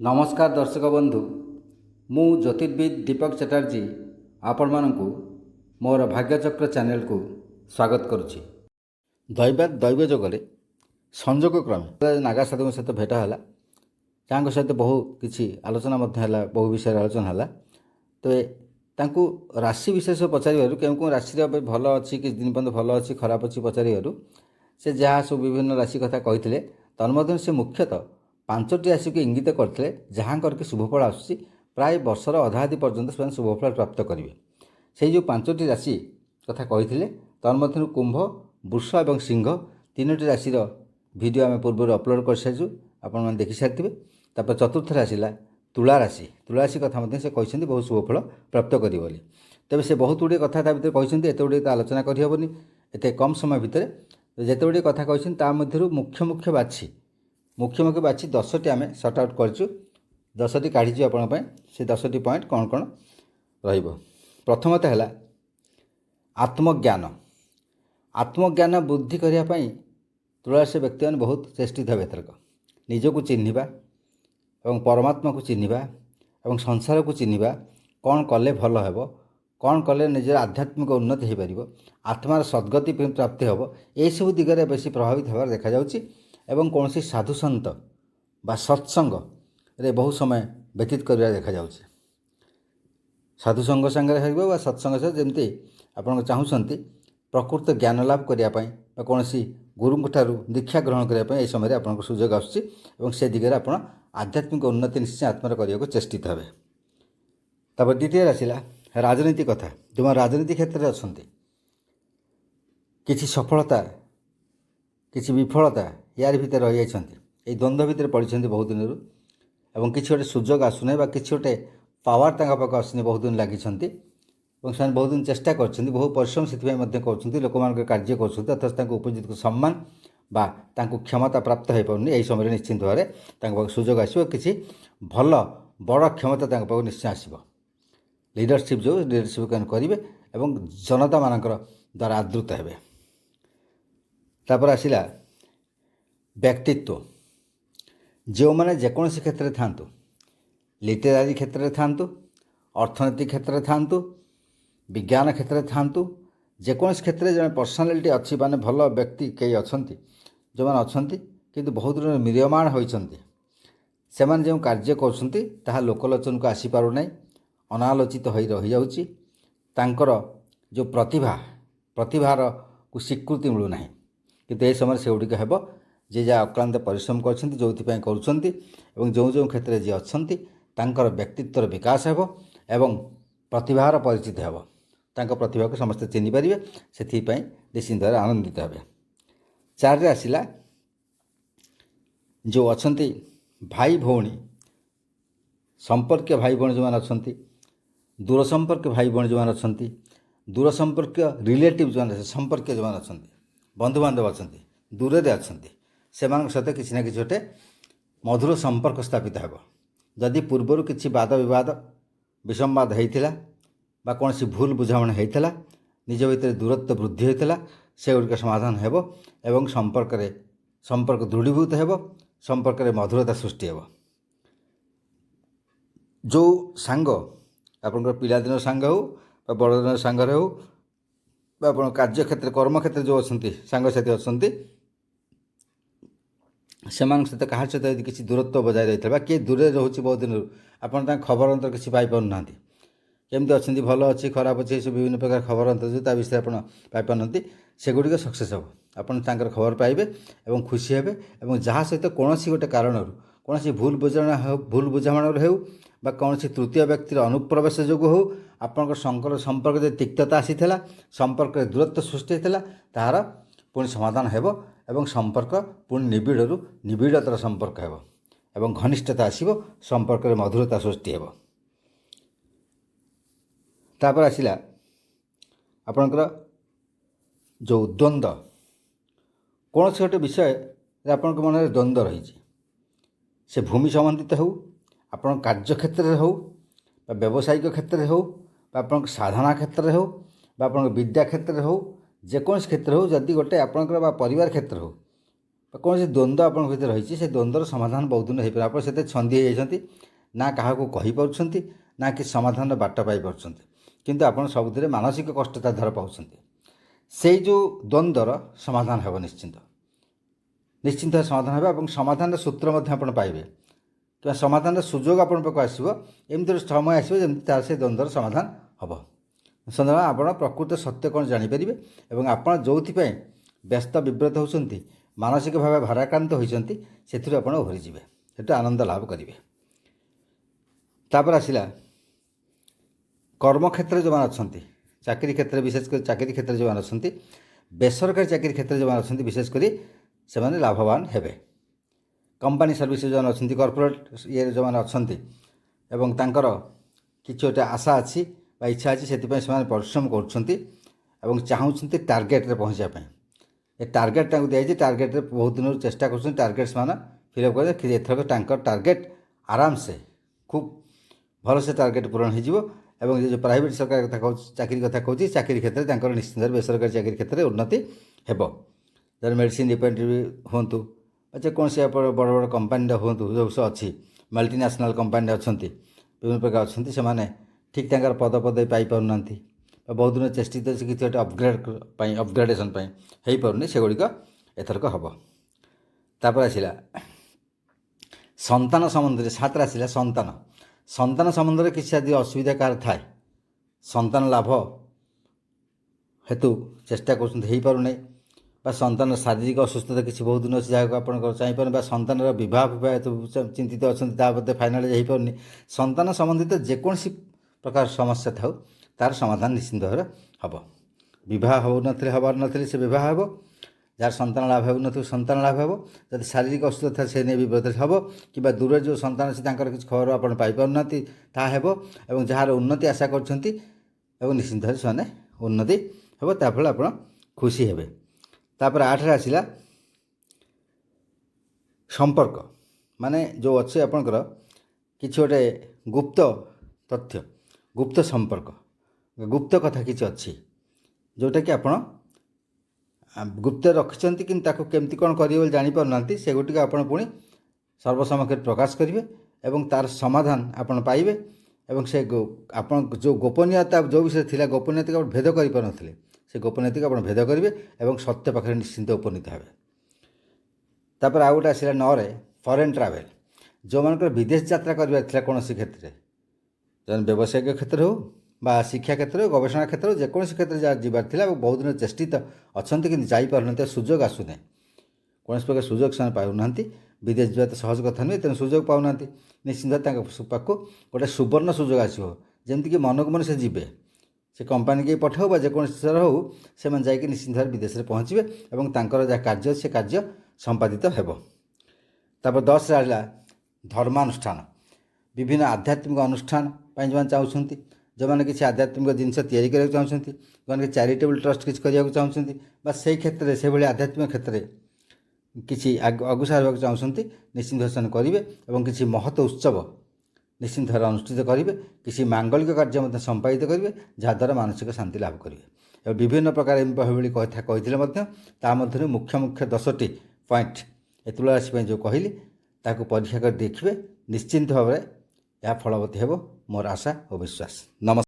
नमस्कार दर्शक बंधु मु ज्योतिर्विद दीपक चटर्जी आपण मानकु मोर भाग्यचक्र चैनल को स्वागत करुच्ची। दैव जगले संजोग क्रमे नागा साधु सहित भेट है जहाँ सहित बहु किसी आलोचना बहु विषय आलोचना है। तो राशि विशेष पचार क्यों राशि भल अच्छी किसी दिन पर्यटन भल अच्छी खराब अच्छी पचार से जहाँ सब विभिन्न राशि कथा कही तन्मध्य से मुख्यतः 5टी राशि को इंगित करते जहाँ करके शुभफल आसूँ प्राय वर्षर अधाधि पर्यंत से शुभफल प्राप्त करेंगे। से जो 5टी राशि कथा कही तन्मध्य कुंभ वृष और सिंह 3टी राशि वीडियो आम पूर्व अपलोड कर सारी आपण देखी सारी। तापर चतुर्थ राशि तुला राशि कथा से कहते बहुत शुभफल प्राप्त करी बोली। तेज से बहुत गुड़े कथा भर कहते एत गुड़े आलोचना करहबनी एत कम समय भितर जिते गुड़े कथा कहते मुख्य मुख्य बाछी 10टी आम सर्ट आउट करूँ 10टी काढ़ी आपण से 10टी पॉइंट कौन कौन प्रथमतः है आत्मज्ञान वृद्धि करने तुलासी व्यक्ति मैंने बहुत चेष्टित हे एथरक निजक चिन्हवा और परमात्मा को चिन्हवा और संसार को चिन्हवा कौन कले भल हेब कौन कले निजर आध्यात्मिक उन्नति हो पार आत्मार सद्गति प्राप्ति हम यह सब दिगरे बेसी प्रभावित होवार देखा जाउछि। एवं कौन सी साधुसंत बा सत्संग रे बहुत समय व्यतीत कर देखा जाउछि। साधुसंग सांगे हो सत्संग से जमती आप चाहूँगी प्रकृत ज्ञान लाभ करने कौन सी गुरु ठारू दीक्षा ग्रहण करने यह समय आपको सुजोग आसूँ से दिगरे आप आध्यात्मिक उन्नति निश्चय आत्मार करने को चेष्टित हे। तब द्वितीय आसला राजनीति कथा जो राजनीति क्षेत्र में अच्छा किसी सफलता किसी विफलता यार भितर रही जाती द्वंद्व भितर पड़ते बहुत दिन एवं किसी गोटे सुजोग आसुना कि गोटे पावर पाक आसुनी बहुत दिन लगी से बहुत दिन चेष्टा कर बहुत परिश्रम से कर लोक मान कार्य कर अर्थात उपयुक्त सम्मान बा क्षमता प्राप्त हो पानी यही समय निश्चिंत भाव सुजोग आसो किसी भल बड़ क्षमता पाक निश्चय आसो लीडरशिप जो लीडरशिप करेंगे और जनता मान द्वारा आदृत हे। तापर आसला व्यक्तित्व जो मैंने जेकोसी क्षेत्र में था लिटरेरी क्षेत्र में था अर्थनैतिक क्षेत्र में था विज्ञान क्षेत्र में था जेकोसी क्षेत्र में जो पर्सनालीटी अच्छी माने भल व्यक्ति कई अच्छा जो मैंने अच्छा किंतु बहुत दिन म्रियमाण होती से जो कार्य कर लोकलोचन को आसीपार ना अनालोचित हो रही जाऊँगी जो प्रतिभार को स्वीकृति मिलूना किंतु यह समय से गुड़िक हे जे जहाँ अक्लांत परिश्रम कर जो जो क्षेत्र में जी अच्छा व्यक्तित्वर विकास हो एवं प्रतिभार परिचित हो प्रतिभा को समस्त चिन्ह पारे से निश्चिंत आनंदित हे। 4 आसला जो अच्छा भाई भौणी संपर्क भाई भौणी जो मैंने अच्छा दूर संपर्क भाई भौणी जो मैंने अच्छा दूर संपर्क रिलेटिव जो संपर्क जो मैंने अच्छा बंधुबांधव अच्छा दूर अच्छा से सहित किसी ना कि गोटे मधुर संपर्क स्थापित हो जदि पूर्वर किसी वाद विवाद विसंवाद होता कौन सी भूल बुझामणा होता निज भीतर दूरत्व वृद्धि होता से गुड़िक समाधान हो एवं संपर्क दृढ़ीभूत हो संपर्क में मधुरता सृष्टि हो। जो सांग आप पिलादिन सांग हो बड़दिन सांगे हो आप कार्य क्षेत्र कर्म क्षेत्र जो अच्छा सांगसाथी अच्छा से सहित क्या सहित किसी दूरत्व बजाय रही है किए दूर रोचे बहुत दिन आपड़ खबर अंतर किसी पाना केमती अच्छा भल अच्छी खराब अच्छी सब विभिन्न प्रकार खबर अंतर जो विषय आपना से गुड़िक सक्सेस हम आपंकर खबर पाइबे और खुशी हे और जहाँ सहित कौन गोटे कारण कौन भूल बुझामण हो कौन तृतीय व्यक्तिर अनुप्रवेश जो हो आपण संपर्क जो तिक्तता आसी संपर्क दूरत्व सृष्टि होता तार पुणी समाधान हो एवं संपर्क पुणी निबिड़ू निबिड़तर संपर्क हो एवं घनिष्ठता आसो संपर्क में मधुरता सृष्टि हो। तापर आसला आपणकर जो द्वंद्व कौन से गोटे विषय आपण मन में द्वंद्व रही से भूमि संबंधित हो आपण कार्य क्षेत्र में हो व्यावसायिक क्षेत्र में हो आप साधना क्षेत्र में हो आप विद्या क्षेत्र में हो जेकोसी क्षेत्र हो जदि गोटे आपणकर परिवार क्षेत्र हो କୌଣସି ଦ୍ୱନ୍ଦ୍ୱ ଆପଣଙ୍କ ଭିତରେ ରହିଛି ସେ ଦ୍ୱନ୍ଦ୍ୱର ସମାଧାନ ବହୁତ ଦିନ ହୋଇପାରେ। ଆପଣ ସେତେ ଛନ୍ଦି ହୋଇଯାଇଛନ୍ତି, ନା କାହାକୁ କହିପାରୁଛନ୍ତି ନା କି ସମାଧାନର ବାଟ ପାଇପାରୁଛନ୍ତି, କିନ୍ତୁ ଆପଣ ସବୁଥିରେ ମାନସିକ କଷ୍ଟ ତା ଦ୍ୱାରା ପାଉଛନ୍ତି। ସେଇ ଯେଉଁ ଦ୍ୱନ୍ଦ୍ୱର ସମାଧାନ ହେବ ନିଶ୍ଚିନ୍ତ ସମାଧାନ ହେବ ଏବଂ ସମାଧାନର ସୂତ୍ର ମଧ୍ୟ ଆପଣ ପାଇବେ କିମ୍ବା ସମାଧାନର ସୁଯୋଗ ଆପଣଙ୍କ ପାଖକୁ ଆସିବ। ଏମିତି ଗୋଟେ ସମୟ ଆସିବ ଯେମିତି ତାର ସେ ଦ୍ୱନ୍ଦ୍ୱର ସମାଧାନ ହେବ। ସନ୍ଧ୍ୟା ଆପଣ ପ୍ରକୃତ ସତ୍ୟ କ'ଣ ଜାଣିପାରିବେ ଏବଂ ଆପଣ ଯେଉଁଥିପାଇଁ ବ୍ୟସ୍ତ ବିବ୍ରତ ହେଉଛନ୍ତି, ମାନସିକ ଭାବେ ଭାରାକ୍ରାନ୍ତ ହୋଇଛନ୍ତି, ସେଥିରୁ ଆପଣ ଓହରିଯିବେ, ସେଠୁ ଆନନ୍ଦ ଲାଭ କରିବେ। ତାପରେ ଆସିଲା କର୍ମକ୍ଷେତ୍ରରେ ଯେଉଁମାନେ ଅଛନ୍ତି, ଚାକିରି କ୍ଷେତ୍ରରେ, ବିଶେଷ କରି ଚାକିରି କ୍ଷେତ୍ରରେ ଯେଉଁମାନେ ଅଛନ୍ତି, ବେସରକାରୀ ଚାକିରି କ୍ଷେତ୍ରରେ ଯେଉଁମାନେ ଅଛନ୍ତି, ବିଶେଷ କରି ସେମାନେ ଲାଭବାନ ହେବେ। କମ୍ପାନୀ ସର୍ଭିସରେ ଯେଉଁମାନେ ଅଛନ୍ତି, କର୍ପୋରେଟ୍ ଇଏରେ ଯେଉଁମାନେ ଅଛନ୍ତି ଏବଂ ତାଙ୍କର କିଛି ଗୋଟେ ଆଶା ଅଛି ବା ଇଚ୍ଛା ଅଛି, ସେଥିପାଇଁ ସେମାନେ ପରିଶ୍ରମ କରୁଛନ୍ତି ଏବଂ ଚାହୁଁଛନ୍ତି ଟାର୍ଗେଟ୍ରେ ପହଞ୍ଚିବା ପାଇଁ। ଏ ଟାର୍ଗେଟ୍ ତାଙ୍କୁ ଦିଆଯାଇଛି, ଟାର୍ଗେଟ୍ରେ ବହୁତ ଦିନରୁ ଚେଷ୍ଟା କରୁଛନ୍ତି, ଟାର୍ଗେଟ୍ ସେମାନେ ଫିଲ୍ଅପ୍ କରିବେ। ଏଥରକ ତାଙ୍କର ଟାର୍ଗେଟ୍ ଆରାମସେ ଖୁବ୍ ଭଲସେ ଟାର୍ଗେଟ୍ ପୂରଣ ହୋଇଯିବ ଏବଂ ଏ ଯେଉଁ ପ୍ରାଇଭେଟ୍ ସରକାର କଥା କହୁଛି, ଚାକିରି କଥା କହୁଛି, ଚାକିରି କ୍ଷେତ୍ରରେ ତାଙ୍କର ନିଶ୍ଚିନ୍ତ ବେସରକାରୀ ଚାକିରି କ୍ଷେତ୍ରରେ ଉନ୍ନତି ହେବ। ଯାହାର ମେଡ଼ିସିନ୍ ଡିପେଣ୍ଡେଣ୍ଟ ହୁଅନ୍ତୁ ବା ଯେକୌଣସି ଆପଣ ବଡ଼ ବଡ଼ କମ୍ପାନୀରେ ହୁଅନ୍ତୁ, ଯେଉଁ ସବୁ ଅଛି, ମଲ୍ଟିନ୍ୟାସନାଲ୍ କମ୍ପାନୀରେ ଅଛନ୍ତି, ବିଭିନ୍ନ ପ୍ରକାର ଅଛନ୍ତି, ସେମାନେ ଠିକ୍ ତାଙ୍କର ପଦପଦବୀ ପାଇପାରୁନାହାନ୍ତି ବା ବହୁତ ଦିନ ଚେଷ୍ଟିତ କିଛି ଗୋଟେ ଅପଗ୍ରେଡ଼େସନ୍ ପାଇଁ ହୋଇପାରୁନି, ସେଗୁଡ଼ିକ ଏଥରକ ହେବ। ତାପରେ ଆସିଲା ସନ୍ତାନ ସମ୍ବନ୍ଧରେ, 7ରେ ଆସିଲା ସନ୍ତାନ ସମ୍ବନ୍ଧରେ କିଛି ଯଦି ଅସୁବିଧା କାହାର ଥାଏ, ସନ୍ତାନ ଲାଭ ହେତୁ ଚେଷ୍ଟା କରୁଛନ୍ତି, ହୋଇପାରୁନାହିଁ ବା ସନ୍ତାନର ଶାରୀରିକ ଅସୁସ୍ଥତା କିଛି ବହୁତ ଦିନ ଅଛି ଯାହାକୁ ଆପଣଙ୍କର ଚାହିଁପାରୁନି ବା ସନ୍ତାନର ବିବାହ ହେତୁ ଚିନ୍ତିତ ଅଛନ୍ତି, ତା ମଧ୍ୟ ଫାଇନାଲ୍ ହୋଇପାରୁନି। ସନ୍ତାନ ସମ୍ବନ୍ଧିତ ଯେକୌଣସି ପ୍ରକାର ସମସ୍ୟା ଥାଉ ତା'ର ସମାଧାନ ନିଶ୍ଚିନ୍ତ ଭାବରେ ହେବ। ବିବାହ ହେବାର ନଥିଲେ ସେ ବିବାହ ହେବ, ଯାହାର ସନ୍ତାନ ଲାଭ ହେଉନଥିବ ସନ୍ତାନ ଲାଭ ହେବ, ଯଦି ଶାରୀରିକ ଅସୁସ୍ଥ ଥାଏ ସେ ନେଇ ବିବ୍ରତ ହେବ, କିମ୍ବା ଦୂରରେ ଯେଉଁ ସନ୍ତାନ ଅଛି ତାଙ୍କର କିଛି ଖବର ଆପଣ ପାଇପାରୁନାହାନ୍ତି, ତାହା ହେବ। ଏବଂ ଯାହାର ଉନ୍ନତି ଆଶା କରୁଛନ୍ତି ଏବଂ ନିଶ୍ଚିନ୍ତ ଭାବରେ ସେମାନେ ଉନ୍ନତି ହେବ, ତା ଫଳରେ ଆପଣ ଖୁସି ହେବେ। ତାପରେ 8ରେ ଆସିଲା ସମ୍ପର୍କ, ମାନେ ଯେଉଁ ଅଛି ଆପଣଙ୍କର କିଛି ଗୋଟେ ଗୁପ୍ତ ତଥ୍ୟ, ଗୁପ୍ତ ସମ୍ପର୍କ, ଗୁପ୍ତ କଥା କିଛି ଅଛି ଯେଉଁଟାକି ଆପଣ ଗୁପ୍ତ ରଖିଛନ୍ତି, କିନ୍ତୁ ତାକୁ କେମିତି କ'ଣ କରିବେ ବୋଲି ଜାଣିପାରୁନାହାନ୍ତି, ସେଗୁଡ଼ିକ ଆପଣ ପୁଣି ସର୍ବସମ୍ମୁଖରେ ପ୍ରକାଶ କରିବେ ଏବଂ ତା'ର ସମାଧାନ ଆପଣ ପାଇବେ। ଏବଂ ସେ ଆପଣ ଯେଉଁ ଗୋପନୀୟତା ଯେଉଁ ବିଷୟରେ ଥିଲା, ଗୋପନୀୟତାକୁ ଆପଣ ଭେଦ କରିପାରୁନଥିଲେ, ସେ ଗୋପନୀୟତାକୁ ଆପଣ ଭେଦ କରିବେ ଏବଂ ସତ୍ୟ ପାଖରେ ନିଶ୍ଚିନ୍ତ ଉପନୀତ ହେବେ। ତାପରେ ଆଉ ଗୋଟେ ଆସିଲା 9ରେ ଫରେନ୍ ଟ୍ରାଭେଲ୍, ଯେଉଁମାନଙ୍କର ବିଦେଶ ଯାତ୍ରା କରିବାର ଥିଲା କୌଣସି କ୍ଷେତ୍ରରେ, ଯେମିତି ବ୍ୟବସାୟିକ କ୍ଷେତ୍ର ହେଉ ବା ଶିକ୍ଷା କ୍ଷେତ୍ର ହେଉ, ଗବେଷଣା କ୍ଷେତ୍ର ହେଉ, ଯେକୌଣସି କ୍ଷେତ୍ରରେ ଯାହାର ଯିବାର ଥିଲା ଏବଂ ବହୁତ ଦିନ ଚେଷ୍ଟିତ ଅଛନ୍ତି କିନ୍ତୁ ଯାଇପାରୁନାହାନ୍ତି, ସୁଯୋଗ ଆସୁନାହିଁ, କୌଣସି ପ୍ରକାର ସୁଯୋଗ ସେମାନେ ପାଉନାହାନ୍ତି। ବିଦେଶ ଯିବା ତ ସହଜ କଥା ନୁହେଁ, ତେଣୁ ସୁଯୋଗ ପାଉନାହାନ୍ତି। ନିଶ୍ଚିନ୍ତ ତାଙ୍କ ପାଖକୁ ଗୋଟେ ସୁବର୍ଣ୍ଣ ସୁଯୋଗ ଆସିବ, ଯେମିତିକି ମନକୁ ମନ ସେ ଯିବେ, ସେ କମ୍ପାନୀକି ପଠାଉ ବା ଯେକୌଣସି ସ୍ତର ହେଉ, ସେମାନେ ଯାଇକି ନିଶ୍ଚିନ୍ତ ଭାବରେ ବିଦେଶରେ ପହଞ୍ଚିବେ ଏବଂ ତାଙ୍କର ଯାହା କାର୍ଯ୍ୟ ସେ କାର୍ଯ୍ୟ ସମ୍ପାଦିତ ହେବ। ତାପରେ 10ରେ ଆସିଲା ଧର୍ମାନୁଷ୍ଠାନ, ବିଭିନ୍ନ ଆଧ୍ୟାତ୍ମିକ ଅନୁଷ୍ଠାନ ପାଇଁ ଯେଉଁମାନେ ଚାହୁଁଛନ୍ତି, ଯେଉଁମାନେ କିଛି ଆଧ୍ୟାତ୍ମିକ ଜିନିଷ ତିଆରି କରିବାକୁ ଚାହୁଁଛନ୍ତି, ଯେଉଁମାନେ ଚାରିଟେବୁଲ୍ ଟ୍ରଷ୍ଟ କିଛି କରିବାକୁ ଚାହୁଁଛନ୍ତି ବା ସେଇ କ୍ଷେତ୍ରରେ ସେଭଳି ଆଧ୍ୟାତ୍ମିକ କ୍ଷେତ୍ରରେ କିଛି ଅଗ୍ରସର ହେବାକୁ ଚାହୁଁଛନ୍ତି, ନିଶ୍ଚିନ୍ତ ଭାବରେ ସେମାନେ କରିବେ ଏବଂ କିଛି ମହତ ଉତ୍ସବ ନିଶ୍ଚିନ୍ତ ଭାବରେ ଅନୁଷ୍ଠିତ କରିବେ, କିଛି ମାଙ୍ଗଳିକ କାର୍ଯ୍ୟ ମଧ୍ୟ ସମ୍ପାଦିତ କରିବେ, ଯାହାଦ୍ୱାରା ମାନସିକ ଶାନ୍ତି ଲାଭ କରିବେ। ଏବଂ ବିଭିନ୍ନ ପ୍ରକାର ଏଭଳି କଥା କହିଥିଲେ ମଧ୍ୟ ତା ମଧ୍ୟରୁ ମୁଖ୍ୟ 10ଟି ପଏଣ୍ଟ ଏ ତୁଳା ରାଶି ପାଇଁ ଯେଉଁ କହିଲି ତାକୁ ପରୀକ୍ଷା କରି ଦେଖିବେ, ନିଶ୍ଚିନ୍ତ ଭାବରେ ଏହା ଫଳବତୀ ହେବ, ମୋର ଆଶା ଓ ବିଶ୍ୱାସ। ନମସ୍କାର।